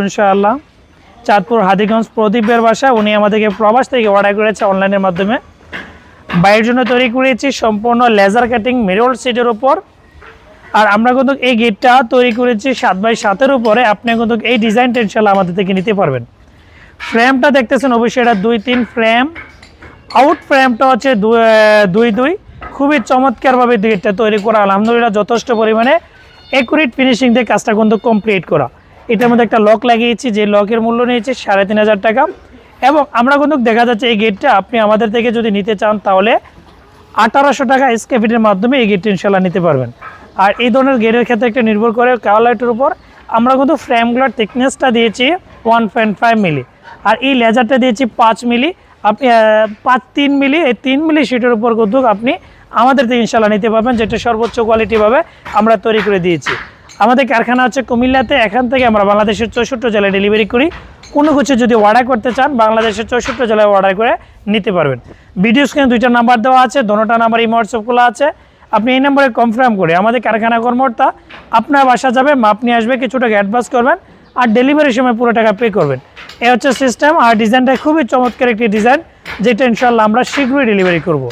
ইনশাআল্লাহ চাঁদপুর হাদিগঞ্জ প্রদীপের বাসা, উনি আমাদেরকে প্রবাস থেকে অর্ডার করেছে অনলাইনের মাধ্যমে। বাইরের জন্য তৈরি করেছি সম্পূর্ণ লেজার কাটিং মিরর সিটের উপর। আর আমরা কিন্তু এই গেটটা তৈরি করেছি 7x7 উপরে। আপনি কিন্তু এই ডিজাইনটা ইনশাআল্লাহ আমাদের থেকে নিতে পারবেন। ফ্রেমটা দেখতেছেন অবশ্যই এটা 2-3 ফ্রেম, আউট ফ্রেমটা হচ্ছে 2-2। খুবই চমৎকারভাবে গেটটা তৈরি করা, আলহামদুলিল্লাহ যথেষ্ট পরিমাণে একুরেট ফিনিশিং দিয়ে কাজটা কিন্তু কমপ্লিট করা। এটার মধ্যে একটা লক লাগিয়েছি, যে লকের মূল্য নিয়েছে 3500 টাকা। এবং আমরা কিন্তু দেখা যাচ্ছে এই গেটটা আপনি আমাদের থেকে যদি নিতে চান তাহলে 1800 টাকা স্কোয়ার মাধ্যমে এই গেটটা ইনশাল্লাহ নিতে পারবেন। আর এই ধরনের গেটের ক্ষেত্রে একটা নির্ভর করে কালারটার উপর। আমরা কিন্তু ফ্রেমগুলোর থিকনেসটা দিয়েছি 1.5 মিলি, আর এই লেজারটা দিয়েছি 5 মিলি। আপনি 3 মিলি, এই 3 মিলি শিটের উপর কিন্তু আপনি আমাদের থেকে ইনশাল্লাহ নিতে পারবেন, যেটা সর্বোচ্চ কোয়ালিটিভাবে আমরা তৈরি করে দিয়েছি। আমাদের কারখানা হচ্ছে কুমিল্লাতে। এখান থেকে আমরা বাংলাদেশের 64 জেলায় ডেলিভারি করি। কোনো কিছু যদি অর্ডার করতে চান বাংলাদেশের 64 জেলায় অর্ডার করে নিতে পারবেন। ভিডিও স্ক্রিনে 2টা নাম্বার দেওয়া আছে, দোনোটা নাম্বার এই হোয়াটসঅ্যাপ খোলা আছে। আপনি এই নম্বরে কনফার্ম করে আমাদের কারখানা কর্মকর্তা আপনার বাসা যাবে, মাপ নিয়ে আসবে, কিছু টাকা অ্যাডভান্স করবেন আর ডেলিভারির সময় পুরো টাকা পে করবেন। এই হচ্ছে সিস্টেম। আর ডিজাইনটা খুবই চমৎকার একটি ডিজাইন, যেটা ইনশাআল্লাহ আমরা শীঘ্রই ডেলিভারি করব।